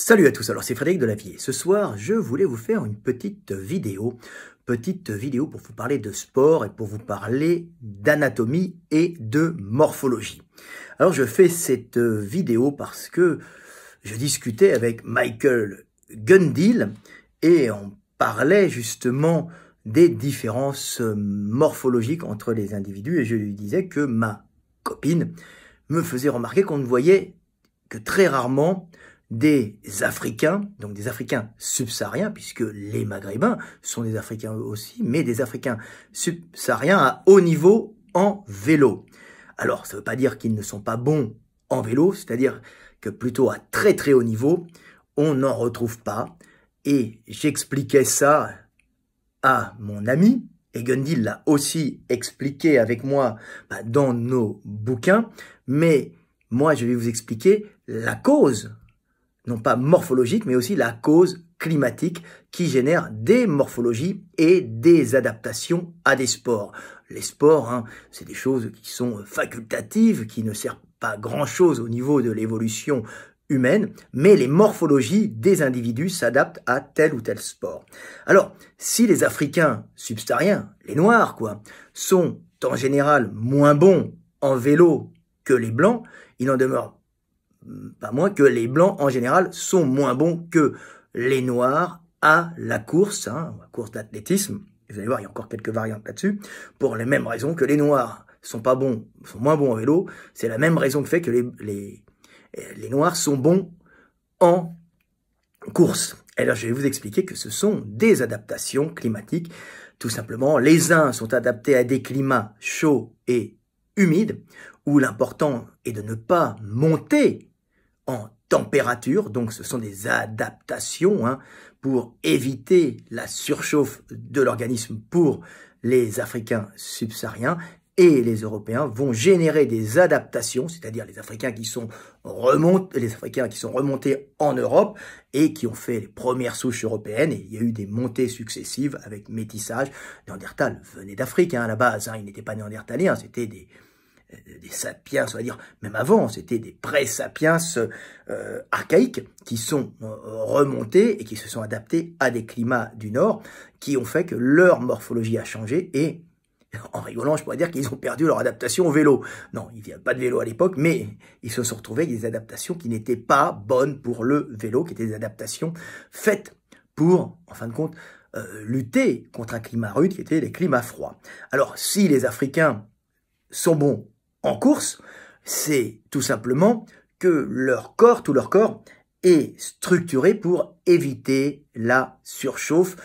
Salut à tous, alors c'est Frédéric Delavier. Ce soir, je voulais vous faire une petite vidéo pour vous parler de sport et pour vous parler d'anatomie et de morphologie. Alors je fais cette vidéo parce que je discutais avec Michael Gundil et on parlait justement des différences morphologiques entre les individus et je lui disais que ma copine me faisait remarquer qu'on ne voyait que très rarement des Africains, donc des Africains subsahariens, puisque les Maghrébins sont des Africains aussi, mais des Africains subsahariens à haut niveau en vélo. Alors, ça ne veut pas dire qu'ils ne sont pas bons en vélo, c'est-à-dire que plutôt à très très haut niveau, on n'en retrouve pas. Et j'expliquais ça à mon ami, et Gundil l'a aussi expliqué avec moi dans nos bouquins, mais moi je vais vous expliquer la cause, non pas morphologique, mais aussi la cause climatique qui génère des morphologies et des adaptations à des sports. Les sports, c'est des choses qui sont facultatives, qui ne servent pas grand-chose au niveau de l'évolution humaine, mais les morphologies des individus s'adaptent à tel ou tel sport. Alors, si les Africains subsahariens, les Noirs, sont en général moins bons en vélo que les Blancs, il n'en demeure pas moins que les Blancs, en général, sont moins bons que les Noirs à la course, la course d'athlétisme. Vous allez voir, il y a encore quelques variantes là-dessus, pour les mêmes raisons que les Noirs sont moins bons en vélo. C'est la même raison que fait que les Noirs sont bons en course. Et alors, je vais vous expliquer que ce sont des adaptations climatiques. Tout simplement, les uns sont adaptés à des climats chauds et humides, où l'important est de ne pas monter en température, donc ce sont des adaptations pour éviter la surchauffe de l'organisme pour les Africains subsahariens, et les Européens vont générer des adaptations, c'est-à-dire les Africains qui sont remontés en Europe et qui ont fait les premières souches européennes, et il y a eu des montées successives avec métissage. Néandertal venait d'Afrique à la base, ils n'étaient pas néandertaliens, c'était des sapiens, on va dire, même avant, c'était des pré-sapiens archaïques qui sont remontés et qui se sont adaptés à des climats du Nord, qui ont fait que leur morphologie a changé et, en rigolant, je pourrais dire qu'ils ont perdu leur adaptation au vélo. Non, il n'y avait pas de vélo à l'époque, mais ils se sont retrouvés avec des adaptations qui n'étaient pas bonnes pour le vélo, qui étaient des adaptations faites pour, en fin de compte, lutter contre un climat rude qui était les climats froids. Alors, si les Africains sont bons en course, c'est tout simplement que tout leur corps est structuré pour éviter la surchauffe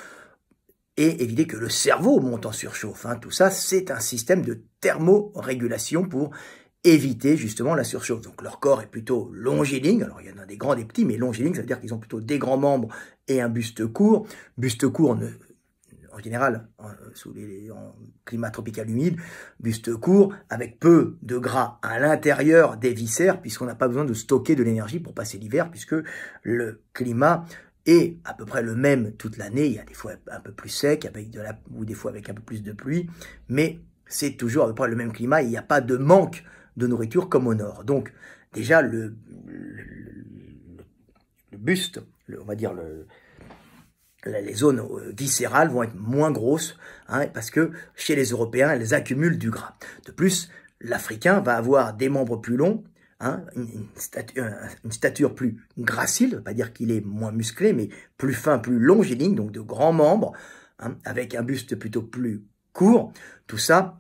et éviter que le cerveau monte en surchauffe. Tout ça, c'est un système de thermorégulation pour éviter justement la surchauffe. Donc leur corps est plutôt longiligne, alors il y en a des grands, des petits, mais longiligne, ça veut dire qu'ils ont plutôt des grands membres et un buste court. Buste court, en général, en climat tropical humide, buste court, avec peu de gras à l'intérieur des viscères, puisqu'on n'a pas besoin de stocker de l'énergie pour passer l'hiver, puisque le climat est à peu près le même toute l'année. Il y a des fois un peu plus sec, ou des fois avec un peu plus de pluie, mais c'est toujours à peu près le même climat, et il n'y a pas de manque de nourriture comme au nord. Donc, déjà, le buste, on va dire les zones viscérales vont être moins grosses, parce que chez les Européens, elles accumulent du gras. De plus, l'Africain va avoir des membres plus longs, une stature plus gracile, ça ne veut pas dire qu'il est moins musclé, mais plus fin, plus longiligne, donc de grands membres, avec un buste plutôt plus court. Tout ça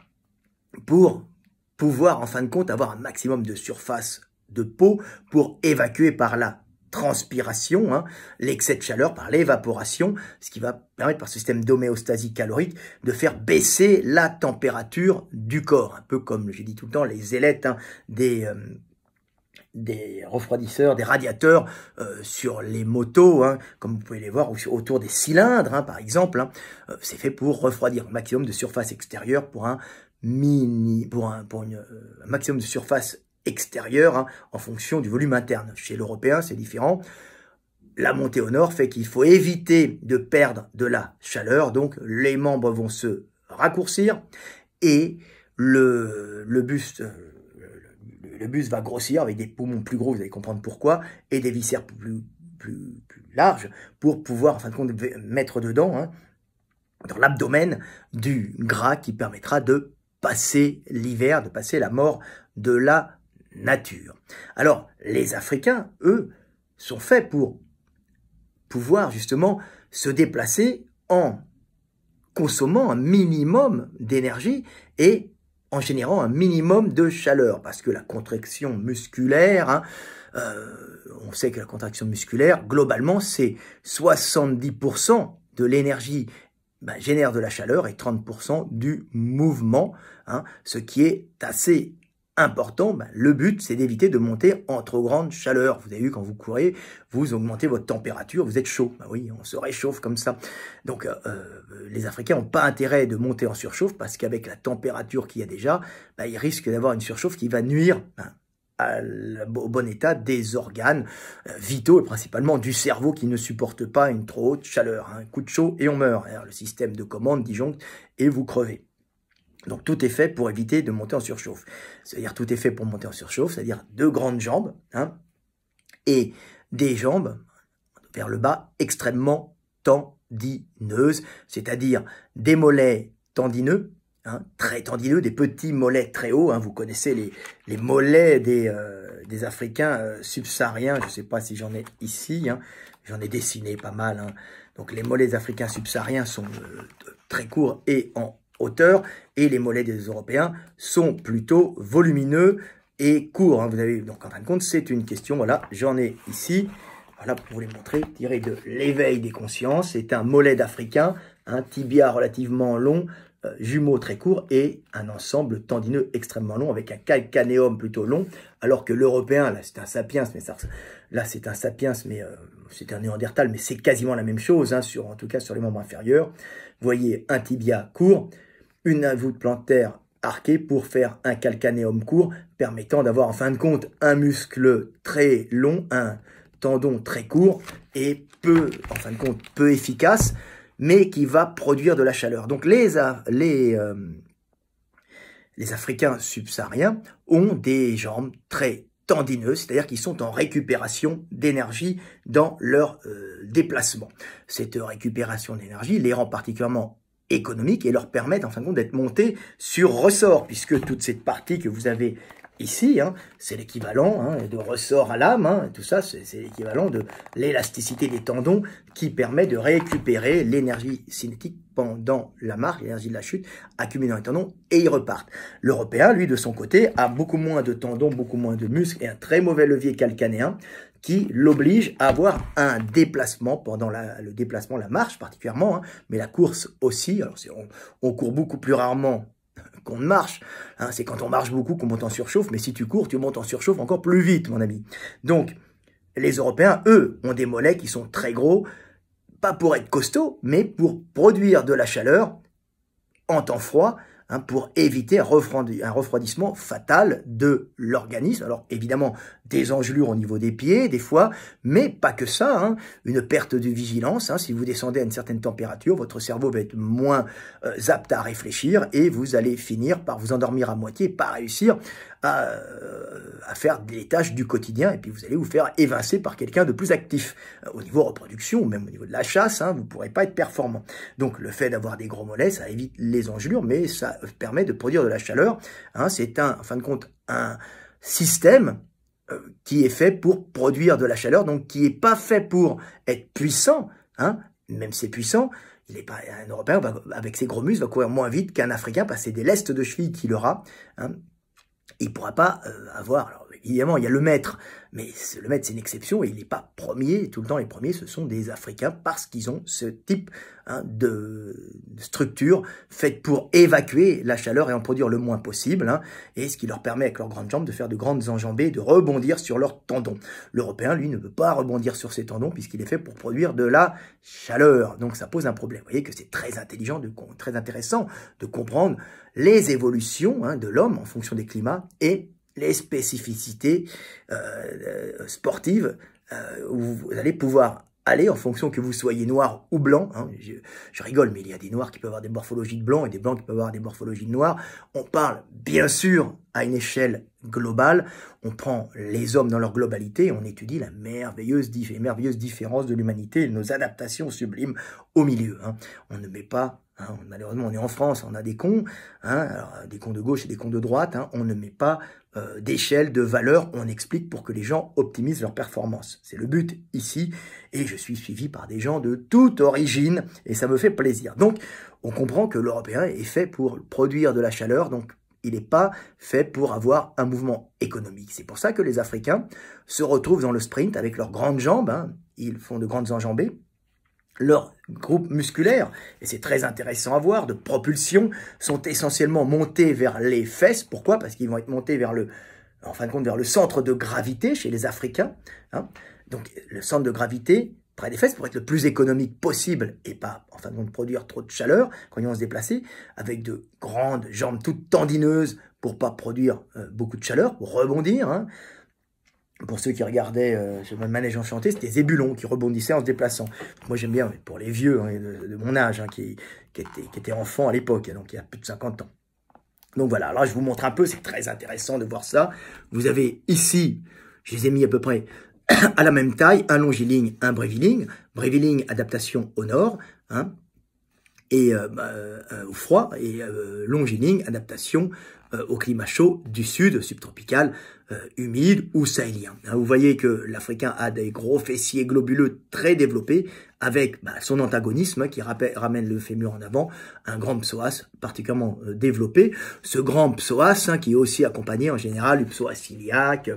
pour pouvoir, en fin de compte, avoir un maximum de surface de peau pour évacuer par la transpiration, l'excès de chaleur par l'évaporation, ce qui va permettre par ce système d'homéostasie calorique de faire baisser la température du corps, un peu comme j'ai dit tout le temps les ailettes des refroidisseurs, des radiateurs sur les motos, comme vous pouvez les voir autour des cylindres, par exemple, c'est fait pour refroidir un maximum de surface extérieure pour un maximum de surface extérieure en fonction du volume interne. Chez l'Européen, c'est différent. La montée au nord fait qu'il faut éviter de perdre de la chaleur, donc les membres vont se raccourcir et le buste va grossir avec des poumons plus gros, vous allez comprendre pourquoi, et des viscères plus large pour pouvoir, en fin de compte, mettre dedans, hein, dans l'abdomen, du gras qui permettra de passer l'hiver, de passer la mort de la nature. Alors, les Africains, eux, sont faits pour pouvoir justement se déplacer en consommant un minimum d'énergie et en générant un minimum de chaleur, parce que la contraction musculaire, hein, on sait que la contraction musculaire, globalement, c'est 70% de l'énergie génère de la chaleur et 30% du mouvement, hein, ce qui est assez important. Le but, c'est d'éviter de monter en trop grande chaleur. Vous avez vu, quand vous courez, vous augmentez votre température, vous êtes chaud. Oui, on se réchauffe comme ça. Donc, les Africains n'ont pas intérêt de monter en surchauffe parce qu'avec la température qu'il y a déjà, ils risquent d'avoir une surchauffe qui va nuire au bon état des organes vitaux et principalement du cerveau qui ne supporte pas une trop haute chaleur. Un coup de chaud et on meurt. Alors, le système de commande disjoncte et vous crevez. Donc tout est fait pour éviter de monter en surchauffe. C'est-à-dire tout est fait pour monter en surchauffe, c'est-à-dire deux grandes jambes, hein, et des jambes vers le bas extrêmement tendineuses, c'est-à-dire des mollets tendineux, hein, très tendineux, des petits mollets très hauts. Hein, vous connaissez les mollets des Africains subsahariens, je ne sais pas si j'en ai ici, hein, j'en ai dessiné pas mal. Hein. Donc les mollets africains subsahariens sont très courts et en hauteur, et les mollets des Européens sont plutôt volumineux et courts. Hein. Vous avez, donc en fin de compte, c'est une question, voilà, j'en ai ici, voilà, pour vous les montrer, tiré de l'éveil des consciences. C'est un mollet d'Africain, un tibia relativement long, jumeaux très courts et un ensemble tendineux extrêmement long avec un calcanéum plutôt long, alors que l'Européen, là c'est un sapiens, mais ça, là c'est un sapiens, mais c'est un néandertal, mais c'est quasiment la même chose, hein, en tout cas sur les membres inférieurs. Vous voyez un tibia court, une voûte plantaire arquée pour faire un calcanéum court, permettant d'avoir en fin de compte un muscle très long, un tendon très court et en fin de compte, peu efficace, mais qui va produire de la chaleur. Donc les Africains subsahariens ont des jambes très tendineuses, c'est-à-dire qu'ils sont en récupération d'énergie dans leur déplacement. Cette récupération d'énergie les rend particulièrement économiques et leur permettent en fin de compte d'être montés sur ressort, puisque toute cette partie que vous avez ici, hein, c'est l'équivalent de ressort à lame, hein, tout ça, c'est l'équivalent de l'élasticité des tendons qui permet de récupérer l'énergie cinétique pendant la marche, l'énergie de la chute, accumulée dans les tendons, et ils repartent. L'Européen, lui, de son côté, a beaucoup moins de tendons, beaucoup moins de muscles et un très mauvais levier calcanéen qui l'oblige à avoir un déplacement pendant le déplacement, la marche particulièrement, hein, mais la course aussi. Alors on court beaucoup plus rarement qu'on ne marche, hein, c'est quand on marche beaucoup qu'on monte en surchauffe, mais si tu cours, tu montes en surchauffe encore plus vite, mon ami. Donc, les Européens, eux, ont des mollets qui sont très gros, pas pour être costauds, mais pour produire de la chaleur en temps froid, hein, pour éviter un refroidissement fatal de l'organisme. Alors, évidemment, des engelures au niveau des pieds, des fois, mais pas que ça, hein, une perte de vigilance. Hein, si vous descendez à une certaine température, votre cerveau va être moins apte à réfléchir et vous allez finir par vous endormir à moitié, pas réussir à faire des tâches du quotidien, et puis vous allez vous faire évincer par quelqu'un de plus actif. Au niveau reproduction, ou même au niveau de la chasse, hein, vous ne pourrez pas être performant. Donc le fait d'avoir des gros mollets, ça évite les engelures, mais ça permet de produire de la chaleur. Hein, c'est en fin de compte, un système qui est fait pour produire de la chaleur, donc qui n'est pas fait pour être puissant, hein, même si c'est puissant. Il est pas, un Européen, avec ses gros muscles, va courir moins vite qu'un Africain, parce que c'est des lestes de cheville qu'il aura. Hein. Il ne pourra pas avoir, alors évidemment il y a le maître, mais le maître c'est une exception et il n'est pas premier, tout le temps les premiers ce sont des Africains parce qu'ils ont ce type de structure faite pour évacuer la chaleur et en produire le moins possible, hein, et ce qui leur permet avec leurs grandes jambes de faire de grandes enjambées, de rebondir sur leurs tendons. L'Européen lui ne peut pas rebondir sur ses tendons puisqu'il est fait pour produire de la chaleur, donc ça pose un problème. Vous voyez que c'est très intelligent, très intéressant de comprendre les évolutions, hein, de l'homme en fonction des climats et les spécificités sportives où vous allez pouvoir aller en fonction que vous soyez noir ou blanc. Hein. Je rigole, mais il y a des noirs qui peuvent avoir des morphologies de blanc et des blancs qui peuvent avoir des morphologies de noir. On parle bien sûr à une échelle globale. On prend les hommes dans leur globalité et on étudie la merveilleuse différence de l'humanité et nos adaptations sublimes au milieu. Hein. On ne met pas... Hein, malheureusement, on est en France, on a des cons, hein, alors, des cons de gauche et des cons de droite. Hein, on ne met pas d'échelle, de valeur, on explique pour que les gens optimisent leur performance. C'est le but ici, et je suis suivi par des gens de toute origine, et ça me fait plaisir. Donc, on comprend que l'Européen est fait pour produire de la chaleur, donc il n'est pas fait pour avoir un mouvement économique. C'est pour ça que les Africains se retrouvent dans le sprint avec leurs grandes jambes, hein, ils font de grandes enjambées, leurs groupes musculaires, et c'est très intéressant à voir, de propulsion, sont essentiellement montés vers les fesses. Pourquoi? Parce qu'ils vont être montés vers en fin de compte, vers le centre de gravité chez les Africains. Hein. Donc, le centre de gravité près des fesses pour être le plus économique possible et pas, en fin de compte, produire trop de chaleur quand ils vont se déplacer, avec de grandes jambes toutes tendineuses pour pas produire beaucoup de chaleur, pour rebondir. Hein. Pour ceux qui regardaient sur le manège enchanté, c'était Zébulon qui rebondissait en se déplaçant. Donc moi j'aime bien, pour les vieux hein, de mon âge, hein, qui étaient enfants à l'époque, donc il y a plus de 50 ans. Donc voilà, alors je vous montre un peu, c'est très intéressant de voir ça. Vous avez ici, je les ai mis à peu près à la même taille, un longiligne, un bréviligne. Bréviligne, adaptation au nord, hein, et au froid, et longiligne, adaptation au climat chaud du sud, subtropical, humide ou sahélien. Hein, vous voyez que l'Africain a des gros fessiers globuleux très développés, avec son antagonisme hein, qui ramène le fémur en avant, un grand psoas particulièrement développé. Ce grand psoas hein, qui est aussi accompagné en général du psoas iliaque.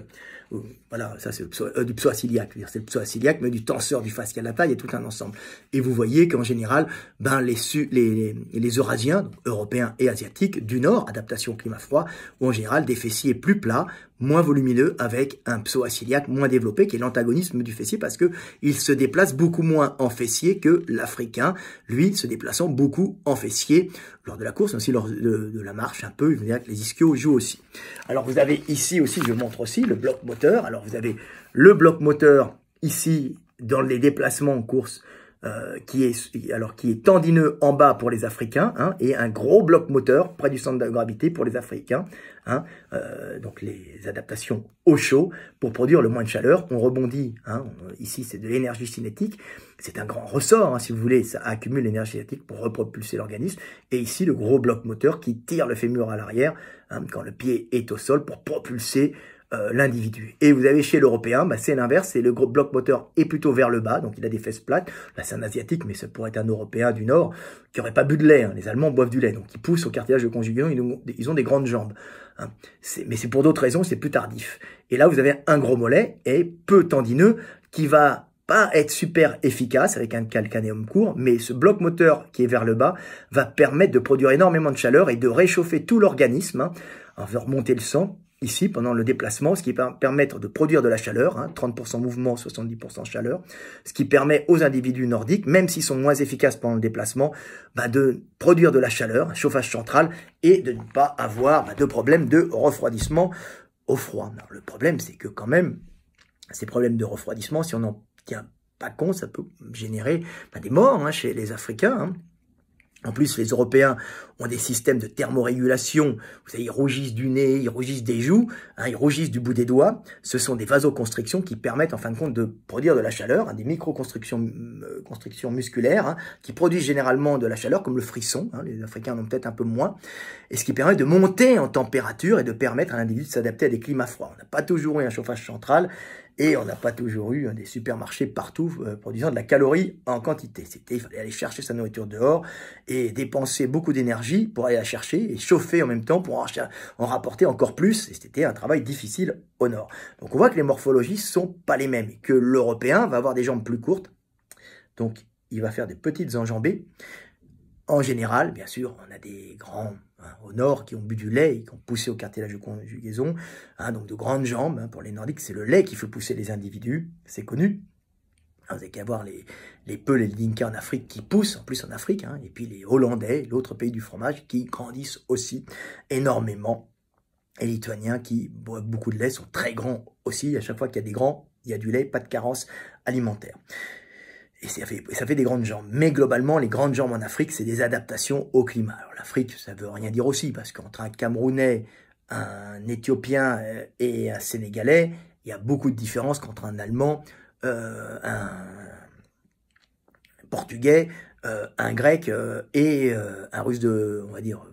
Voilà, ça c'est du psoas iliaque, c'est le psoas iliaque, mais du tenseur du fascial latae, il y a tout un ensemble. Et vous voyez qu'en général, les Eurasiens, donc européens et asiatiques du Nord, adaptation au climat froid, ont en général des fessiers plus plats, moins volumineux, avec un psoas iliaque moins développé, qui est l'antagonisme du fessier, parce que il se déplace beaucoup moins en fessier que l'Africain, lui, se déplaçant beaucoup en fessier lors de la course, aussi lors de la marche un peu, il veut dire que les ischios jouent aussi. Alors vous avez ici aussi, je montre aussi, le bloc moteur. Alors vous avez le bloc moteur ici, dans les déplacements en course, qui est tendineux en bas pour les Africains, hein, et un gros bloc moteur près du centre de gravité pour les Africains, hein, donc les adaptations au chaud pour produire le moins de chaleur. On rebondit, hein, ici c'est de l'énergie cinétique, c'est un grand ressort, hein, si vous voulez, ça accumule l'énergie cinétique pour repropulser l'organisme, et ici le gros bloc moteur qui tire le fémur à l'arrière, hein, quand le pied est au sol pour propulser l'individu. Et vous avez chez l'Européen, c'est l'inverse, c'est le gros bloc moteur est plutôt vers le bas, donc il a des fesses plates. Là c'est un Asiatique, mais ça pourrait être un Européen du Nord qui n'aurait pas bu de lait. Hein. Les Allemands boivent du lait, donc ils poussent au cartilage de conjugaison, ils ont des grandes jambes. Hein. Mais c'est pour d'autres raisons, c'est plus tardif. Et là vous avez un gros mollet et peu tendineux qui va pas être super efficace avec un calcanéum court, mais ce bloc moteur qui est vers le bas va permettre de produire énormément de chaleur et de réchauffer tout l'organisme, hein, en faisant remonter le sang ici pendant le déplacement, ce qui va permettre de produire de la chaleur, hein, 30% mouvement, 70% chaleur, ce qui permet aux individus nordiques, même s'ils sont moins efficaces pendant le déplacement, de produire de la chaleur, un chauffage central, et de ne pas avoir de problème de refroidissement au froid. Alors, le problème, c'est que quand même, ces problèmes de refroidissement, si on n'en tient pas compte, ça peut générer des morts hein, chez les Africains. Hein. En plus, les Européens ont des systèmes de thermorégulation. Vous savez, ils rougissent du nez, ils rougissent des joues, hein, ils rougissent du bout des doigts. Ce sont des vasoconstrictions qui permettent, en fin de compte, de produire de la chaleur, hein, des microconstrictions musculaires, hein, qui produisent généralement de la chaleur, comme le frisson. Hein, les Africains en ont peut-être un peu moins. Et ce qui permet de monter en température et de permettre à l'individu de s'adapter à des climats froids. On n'a pas toujours eu un chauffage central. Et on n'a pas toujours eu des supermarchés partout produisant de la calorie en quantité. Il fallait aller chercher sa nourriture dehors et dépenser beaucoup d'énergie pour aller la chercher et chauffer en même temps pour en rapporter encore plus. Et c'était un travail difficile au nord. Donc on voit que les morphologies sont pas les mêmes et que l'Européen va avoir des jambes plus courtes. Donc il va faire des petites enjambées. En général, bien sûr, on a des grands au nord qui ont bu du lait et qui ont poussé au cartilage de conjugaison, hein, donc de grandes jambes. Hein, pour les Nordiques, c'est le lait qui fait pousser les individus, c'est connu. Hein, vous n'avez qu'à voir les Peuls et les Dinka en Afrique qui poussent, en plus en Afrique, hein, et puis les Hollandais, l'autre pays du fromage, qui grandissent aussi énormément. Et les Lituaniens qui boivent beaucoup de lait sont très grands aussi. À chaque fois qu'il y a des grands, il y a du lait, pas de carence alimentaire. Et ça fait des grandes jambes. Mais globalement, les grandes jambes en Afrique, c'est des adaptations au climat. Alors l'Afrique, ça veut rien dire aussi, parce qu'entre un Camerounais, un Éthiopien et un Sénégalais, il y a beaucoup de différences qu'entre un Allemand, un Portugais, un Grec et un Russe de, on va dire,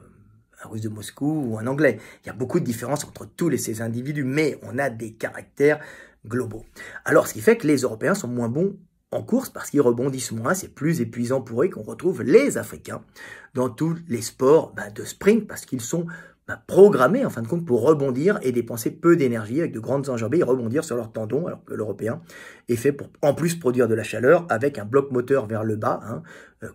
un Russe de Moscou ou un Anglais. Il y a beaucoup de différences entre tous ces individus, mais on a des caractères globaux. Alors, ce qui fait que les Européens sont moins bons en course parce qu'ils rebondissent moins, c'est plus épuisant pour eux qu'on retrouve les Africains dans tous les sports de sprint parce qu'ils sont programmés en fin de compte pour rebondir et dépenser peu d'énergie avec de grandes enjambées et rebondir sur leurs tendons, alors que l'Européen est fait pour en plus produire de la chaleur avec un bloc moteur vers le bas,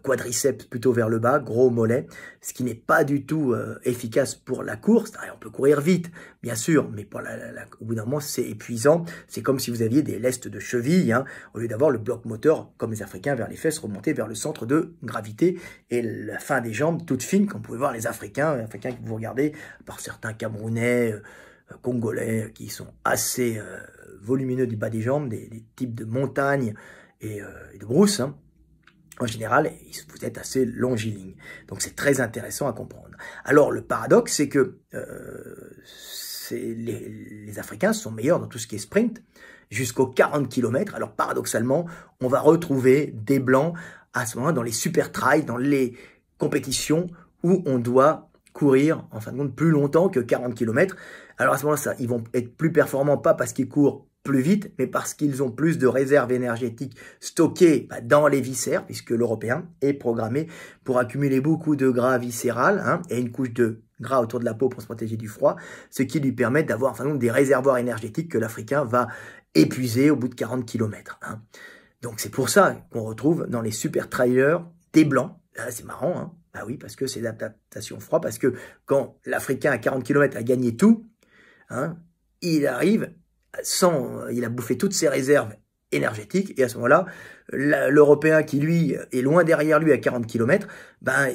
quadriceps plutôt vers le bas, gros mollet, ce qui n'est pas du tout efficace pour la course. On peut courir vite, bien sûr, mais pour au bout d'un moment, c'est épuisant. C'est comme si vous aviez des lestes de cheville, au lieu d'avoir le bloc moteur, comme les Africains, vers les fesses, remonter vers le centre de gravité et la fin des jambes toute fine, comme vous pouvez voir les Africains que vous regardez, par certains Camerounais, Congolais, qui sont assez volumineux du bas des jambes, des types de montagnes et de brousses, en général, vous êtes assez longiligne. Donc, c'est très intéressant à comprendre. Alors, le paradoxe, c'est que les Africains sont meilleurs dans tout ce qui est sprint, jusqu'aux 40 km. Alors, paradoxalement, on va retrouver des Blancs à ce moment dans les super trails, dans les compétitions où on doit courir, en fin de compte, plus longtemps que 40 km. Alors, à ce moment-là, ils vont être plus performants, pas parce qu'ils courent plus vite, mais parce qu'ils ont plus de réserves énergétiques stockées dans les viscères, puisque l'Européen est programmé pour accumuler beaucoup de gras viscéral et une couche de gras autour de la peau pour se protéger du froid, ce qui lui permet d'avoir enfin, des réservoirs énergétiques que l'Africain va épuiser au bout de 40 km. Donc c'est pour ça qu'on retrouve dans les super trailers des Blancs. C'est marrant, Bah oui, parce que c'est l'adaptation froid, parce que quand l'Africain à 40 km a gagné tout, il arrive il a bouffé toutes ses réserves énergétiques, et à ce moment-là, l'Européen qui, lui, est loin derrière lui à 40 km,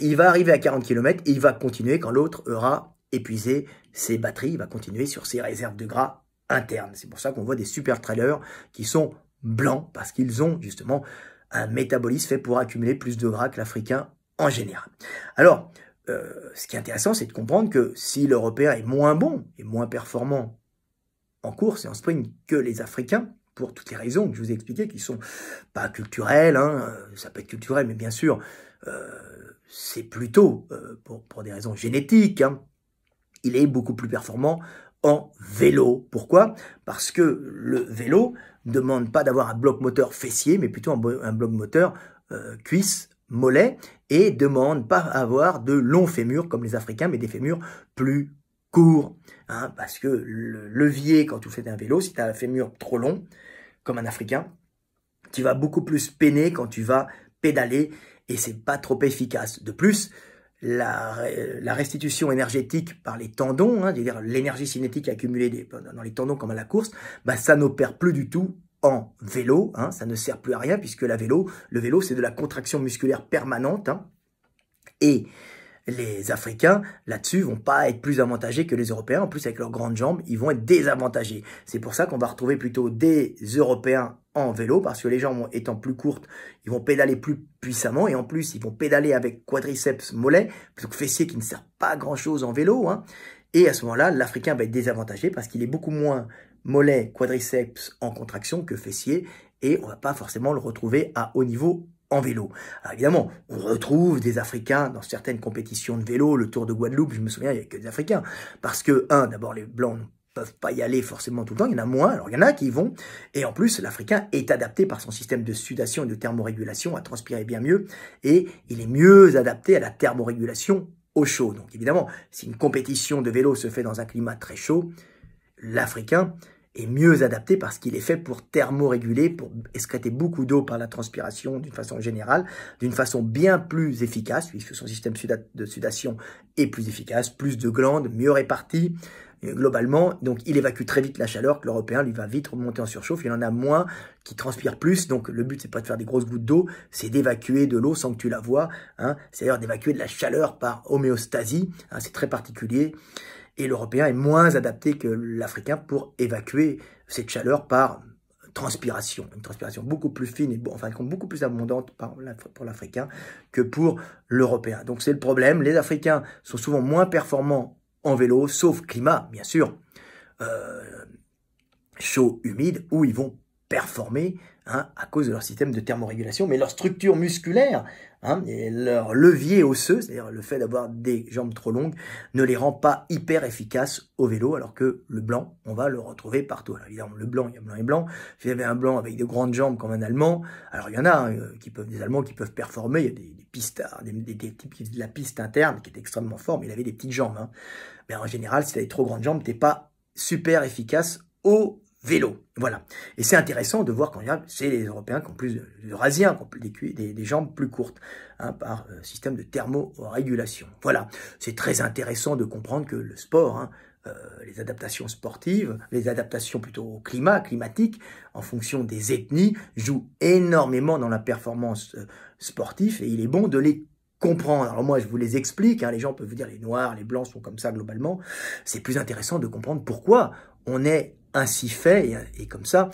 il va arriver à 40 km et il va continuer quand l'autre aura épuisé ses batteries, il va continuer sur ses réserves de gras internes. C'est pour ça qu'on voit des super trailers qui sont blancs, parce qu'ils ont justement un métabolisme fait pour accumuler plus de gras que l'Africain en général. Alors, ce qui est intéressant, c'est de comprendre que si l'Européen est moins bon et moins performant en course et en sprint que les Africains, pour toutes les raisons que je vous ai expliquées, qui sont pas culturelles, ça peut être culturel, mais bien sûr, c'est plutôt pour des raisons génétiques. Il est beaucoup plus performant en vélo. Pourquoi? Parce que le vélo ne demande pas d'avoir un bloc moteur fessier, mais plutôt un bloc moteur cuisse, mollet, et demande pas à avoir de longs fémurs comme les Africains, mais des fémurs plus court, parce que le levier, quand tu fais un vélo, si tu as un fémur trop long, comme un Africain, tu vas beaucoup plus peiner quand tu vas pédaler, et c'est pas trop efficace. De plus, la restitution énergétique par les tendons, c'est-à-dire l'énergie cinétique accumulée dans les tendons comme à la course, ça n'opère plus du tout en vélo, ça ne sert plus à rien, puisque le vélo, c'est de la contraction musculaire permanente, et les Africains, là-dessus, vont pas être plus avantagés que les Européens. En plus, avec leurs grandes jambes, ils vont être désavantagés. C'est pour ça qu'on va retrouver plutôt des Européens en vélo, parce que les jambes étant plus courtes, ils vont pédaler plus puissamment, et en plus, ils vont pédaler avec quadriceps mollet, plutôt que fessier qui ne sert pas à grand-chose en vélo. Et à ce moment-là, l'Africain va être désavantagé, parce qu'il est beaucoup moins mollet, quadriceps en contraction que fessier, et on va pas forcément le retrouver à haut niveau en vélo. Alors évidemment, on retrouve des Africains dans certaines compétitions de vélo, le Tour de Guadeloupe, je me souviens, il n'y a que des Africains. Parce que, d'abord, les Blancs ne peuvent pas y aller forcément tout le temps, il y en a moins, alors il y en a qui y vont, et en plus, l'Africain est adapté par son système de sudation et de thermorégulation à transpirer bien mieux, et il est mieux adapté à la thermorégulation au chaud. Donc évidemment, si une compétition de vélo se fait dans un climat très chaud, l'Africain est mieux adapté parce qu'il est fait pour thermoréguler, pour excréter beaucoup d'eau par la transpiration d'une façon générale, d'une façon bien plus efficace, puisque son système de sudation est plus efficace, plus de glandes, mieux réparties globalement. Donc il évacue très vite la chaleur, que l'Européen lui va vite remonter en surchauffe. Il en a moins qui transpire plus, donc le but c'est pas de faire des grosses gouttes d'eau, c'est d'évacuer de l'eau sans que tu la vois, c'est-à-dire d'évacuer de la chaleur par homéostasie, c'est très particulier. Et l'Européen est moins adapté que l'Africain pour évacuer cette chaleur par transpiration, une transpiration beaucoup plus fine et enfin beaucoup plus abondante pour l'Africain que pour l'Européen. Donc c'est le problème, les Africains sont souvent moins performants en vélo, sauf climat, bien sûr, chaud, humide, où ils vont performer à cause de leur système de thermorégulation, mais leur structure musculaire et leur levier osseux, c'est-à-dire le fait d'avoir des jambes trop longues, ne les rend pas hyper efficaces au vélo, alors que le blanc, on va le retrouver partout. Alors évidemment, le blanc, il y a blanc et blanc. Si vous avez un blanc avec de grandes jambes comme un Allemand, alors il y en a des Allemands qui peuvent performer, il y a des pistards, des types qui font de la piste interne, qui est extrêmement fort, mais il avait des petites jambes. Mais en général, si tu as des trop grandes jambes, tu n'es pas super efficace au vélo. Voilà. Et c'est intéressant de voir qu'en général, c'est les Européens qui ont plus de Eurasiens, qui ont plus des jambes plus courtes, par système de thermorégulation. Voilà. C'est très intéressant de comprendre que le sport, les adaptations sportives, les adaptations plutôt au climatique, en fonction des ethnies, jouent énormément dans la performance sportive et il est bon de les comprendre. Alors moi, je vous les explique, les gens peuvent vous dire les noirs, les blancs sont comme ça globalement. C'est plus intéressant de comprendre pourquoi on est ainsi fait, et comme ça,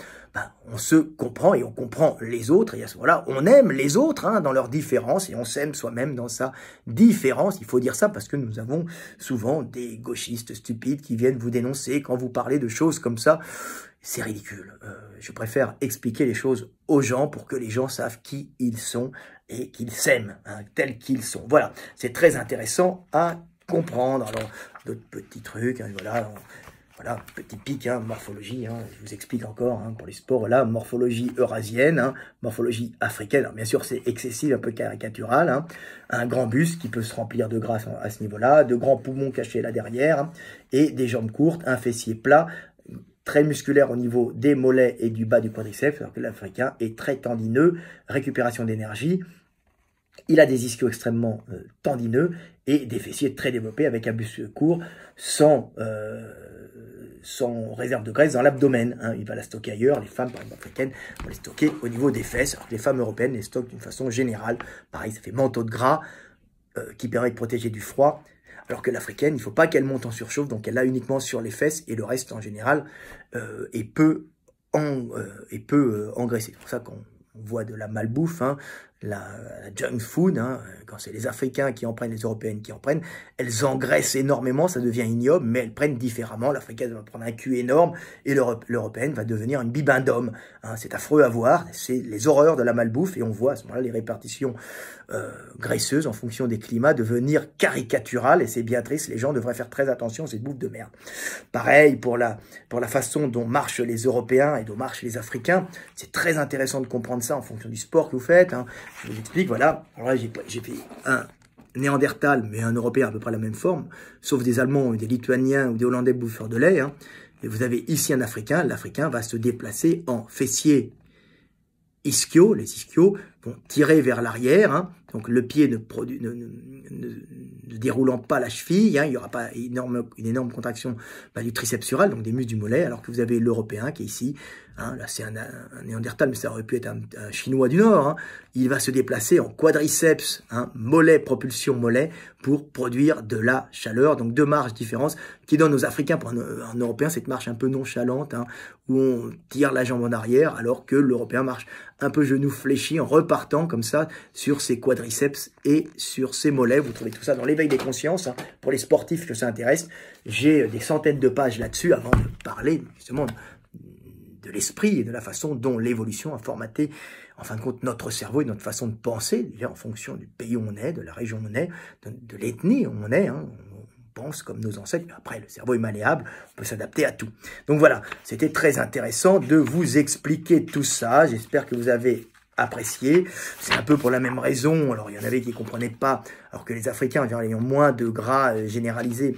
on se comprend et on comprend les autres, et à ce moment-là, on aime les autres dans leur différence, et on s'aime soi-même dans sa différence. Il faut dire ça parce que nous avons souvent des gauchistes stupides qui viennent vous dénoncer quand vous parlez de choses comme ça. C'est ridicule. Je préfère expliquer les choses aux gens pour que les gens savent qui ils sont et qu'ils s'aiment, tels qu'ils sont. Voilà, c'est très intéressant à comprendre. Alors, d'autres petits trucs, voilà, petit pic, morphologie, je vous explique encore, pour les sports, là, morphologie eurasienne, morphologie africaine, alors bien sûr c'est excessif, un peu caricatural, un grand buste qui peut se remplir de gras à ce niveau-là, de grands poumons cachés là derrière, et des jambes courtes, un fessier plat, très musculaire au niveau des mollets et du bas du quadriceps, alors que l'Africain est très tendineux, récupération d'énergie. Il a des ischios extrêmement tendineux et des fessiers très développés avec un buste court sans réserve de graisse dans l'abdomen. Il va la stocker ailleurs. Les femmes, par exemple, africaines, vont les stocker au niveau des fesses. Alors que les femmes européennes les stockent d'une façon générale. Pareil, ça fait manteau de gras qui permet de protéger du froid. Alors que l'africaine, il ne faut pas qu'elle monte en surchauffe, donc elle l'a uniquement sur les fesses et le reste, en général, est peu engraissé. C'est pour ça qu'on voit de la malbouffe, la junk food, quand c'est les Africains qui en prennent, les Européennes qui en prennent, elles engraissent énormément, ça devient ignoble, mais elles prennent différemment. L'Africaine va prendre un cul énorme et l'Européenne va devenir une bibendum. C'est affreux à voir, c'est les horreurs de la malbouffe et on voit à ce moment-là les répartitions graisseuses en fonction des climats devenir caricaturales et c'est bien triste, les gens devraient faire très attention, c'est bouffe de merde. Pareil pour la façon dont marchent les Européens et dont marchent les Africains, c'est très intéressant de comprendre ça en fonction du sport que vous faites. Je vous explique, voilà. Alors là, j'ai fait un Néandertal, mais un Européen à peu près la même forme, sauf des Allemands, ou des Lituaniens ou des Hollandais bouffeurs de lait. Et vous avez ici un Africain. L'Africain va se déplacer en fessier ischio. Les ischios vont tirer vers l'arrière. Donc le pied ne déroulant pas la cheville. Il n'y aura pas une énorme contraction du triceps sural, donc des muscles du mollet, alors que vous avez l'Européen qui est ici. Là, c'est un Néandertal, mais ça aurait pu être un Chinois du Nord. Il va se déplacer en quadriceps, mollet, propulsion mollet, pour produire de la chaleur. Donc, deux marches différentes qui donnent aux Africains, pour un Européen, cette marche un peu nonchalante, où on tire la jambe en arrière, alors que l'Européen marche un peu genou fléchi, en repartant comme ça sur ses quadriceps et sur ses mollets. Vous trouvez tout ça dans l'éveil des consciences. Pour les sportifs que ça intéresse, j'ai des centaines de pages là-dessus avant de parler justement de l'esprit et de la façon dont l'évolution a formaté, en fin de compte, notre cerveau et notre façon de penser, déjà en fonction du pays où on est, de la région où on est, de l'ethnie où on est. On pense comme nos ancêtres, mais après, le cerveau est malléable, on peut s'adapter à tout. Donc voilà, c'était très intéressant de vous expliquer tout ça. J'espère que vous avez apprécié. C'est un peu pour la même raison. Alors, il y en avait qui ne comprenaient pas, alors que les Africains, ayant moins de gras généralisés,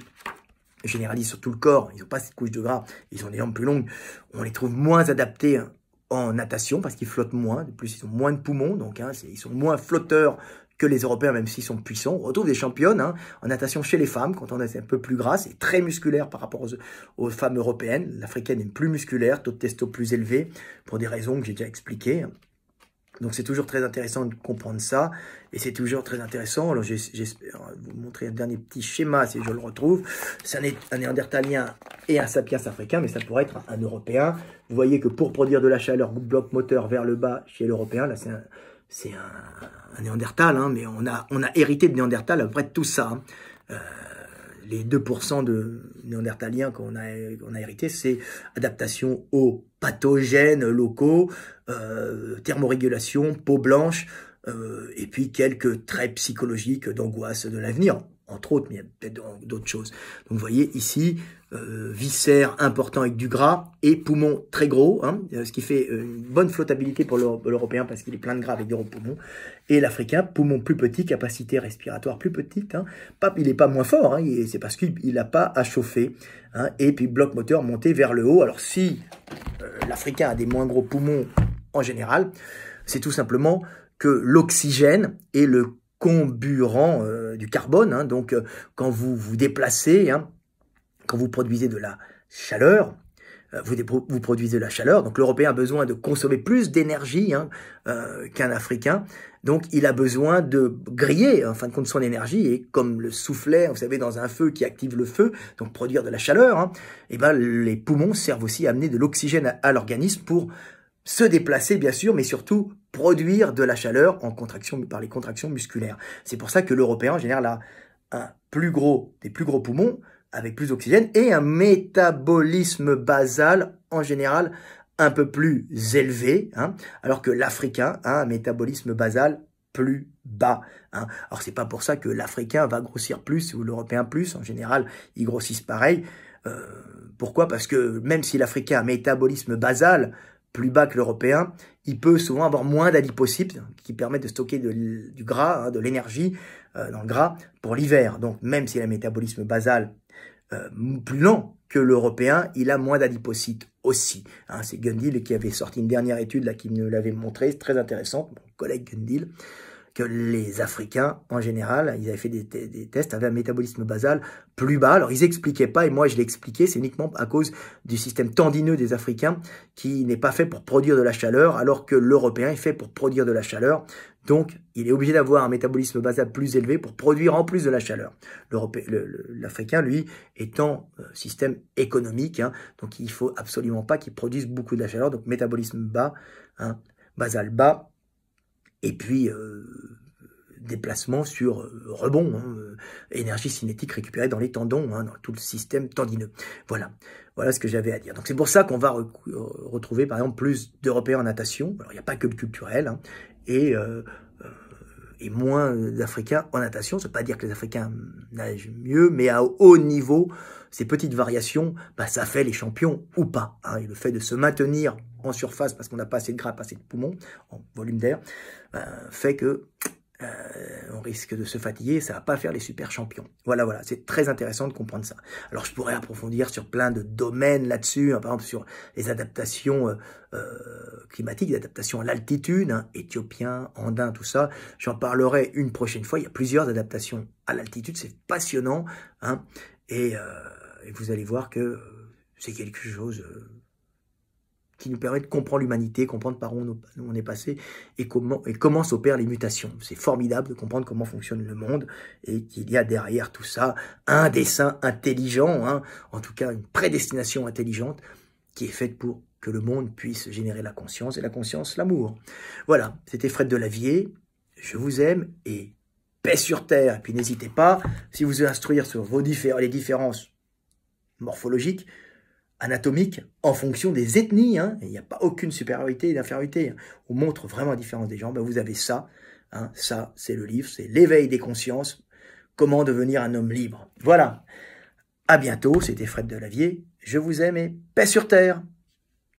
généralisent sur tout le corps, ils n'ont pas cette couche de gras, ils ont des jambes plus longues, on les trouve moins adaptés en natation parce qu'ils flottent moins, de plus ils ont moins de poumons, donc ils sont moins flotteurs que les Européens, même s'ils sont puissants. On retrouve des championnes en natation chez les femmes, quand on est un peu plus grasse et très musculaire par rapport aux femmes européennes. L'africaine est plus musculaire, taux de testo plus élevé, pour des raisons que j'ai déjà expliquées. Donc c'est toujours très intéressant de comprendre ça, et c'est toujours très intéressant. Alors j'espère vous montrer un dernier petit schéma si je le retrouve. C'est un néandertalien et un sapiens africain, mais ça pourrait être un Européen. Vous voyez que pour produire de la chaleur, bloc moteur vers le bas chez l'Européen, là c'est un néandertal, hein, mais on a hérité de néandertal à peu près de tout ça. Hein. Les 2% de néandertaliens qu'on a hérité, c'est adaptation aux pathogènes locaux, thermorégulation, peau blanche, et puis quelques traits psychologiques d'angoisse de l'avenir, entre autres, mais il y a peut-être d'autres choses. Donc vous voyez ici, viscères importants avec du gras et poumons très gros, hein, ce qui fait une bonne flottabilité pour l'Européen parce qu'il est plein de gras avec des gros poumons. Et l'Africain, poumons plus petits, capacité respiratoire plus petite. Hein, il n'est pas moins fort, hein, c'est parce qu'il n'a pas à chauffer. Hein, et puis bloc moteur monté vers le haut. Alors si l'Africain a des moins gros poumons en général, c'est tout simplement que l'oxygène est le comburant du carbone. Hein, donc quand vous vous déplacez, hein, quand vous produisez de la chaleur, vous produisez de la chaleur, donc l'Européen a besoin de consommer plus d'énergie hein, qu'un Africain, donc il a besoin de griller en fin de compte son énergie, et comme le soufflet, vous savez, dans un feu qui active le feu, donc produire de la chaleur, hein, et ben les poumons servent aussi à amener de l'oxygène à l'organisme pour se déplacer bien sûr, mais surtout produire de la chaleur par les contractions musculaires. C'est pour ça que l'Européen en général a des plus gros poumons, avec plus d'oxygène, et un métabolisme basal, en général, un peu plus élevé, hein, alors que l'Africain a un métabolisme basal plus bas. Hein. Alors, c'est pas pour ça que l'Africain va grossir plus, ou l'Européen plus, en général, ils grossissent pareil. Pourquoi? Parce que même si l'Africain a un métabolisme basal plus bas que l'Européen, il peut souvent avoir moins d'adipocytes, qui permettent de stocker du gras, hein, de l'énergie dans le gras, pour l'hiver. Donc, même si le métabolisme basal plus lent que l'Européen, il a moins d'adipocytes aussi. Hein, c'est Gundil qui avait sorti une dernière étude là qui nous l'avait montré, très intéressante, mon collègue Gundil, que les Africains, en général, ils avaient fait des tests, avaient un métabolisme basal plus bas. Alors, ils expliquaient pas, et moi, je l'expliquais, c'est uniquement à cause du système tendineux des Africains qui n'est pas fait pour produire de la chaleur, alors que l'Européen est fait pour produire de la chaleur. Donc, il est obligé d'avoir un métabolisme basal plus élevé pour produire en plus de la chaleur. L'Africain, lui, étant système économique, hein, donc il faut absolument pas qu'il produise beaucoup de la chaleur. Donc, métabolisme bas, hein, basal bas, et puis déplacement sur rebond, hein, énergie cinétique récupérée dans les tendons, hein, dans tout le système tendineux. Voilà ce que j'avais à dire. Donc c'est pour ça qu'on va retrouver par exemple plus d'Européens en natation. Alors il n'y a pas que le culturel, hein, et moins d'Africains en natation. Ça ne veut pas dire que les Africains nagent mieux, mais à haut niveau, ces petites variations, bah, ça fait les champions ou pas. Hein. Et le fait de se maintenir en surface parce qu'on n'a pas assez de gras, pas assez de poumons, en volume d'air, fait que on risque de se fatiguer, ça va pas faire les super champions. Voilà, c'est très intéressant de comprendre ça. Alors je pourrais approfondir sur plein de domaines là-dessus, hein, par exemple sur les adaptations climatiques, les adaptations à l'altitude, hein, éthiopien, andin, tout ça. J'en parlerai une prochaine fois. Il y a plusieurs adaptations à l'altitude, c'est passionnant, hein, et vous allez voir que c'est quelque chose qui nous permet de comprendre l'humanité, comprendre par où on est passé et comment s'opèrent les mutations. C'est formidable de comprendre comment fonctionne le monde et qu'il y a derrière tout ça un dessein intelligent, hein, en tout cas une prédestination intelligente qui est faite pour que le monde puisse générer la conscience, et la conscience, l'amour. Voilà, c'était Fred Delavier, je vous aime et paix sur terre. Et puis n'hésitez pas, si vous voulez instruire sur les différences morphologiques, anatomique en fonction des ethnies, hein. Il n'y a pas aucune supériorité et d'infériorité, hein. On montre vraiment la différence des gens. Ben, vous avez ça, hein. Ça c'est le livre, c'est l'éveil des consciences, comment devenir un homme libre. Voilà, à bientôt, c'était Fred Delavier, je vous aime et paix sur terre.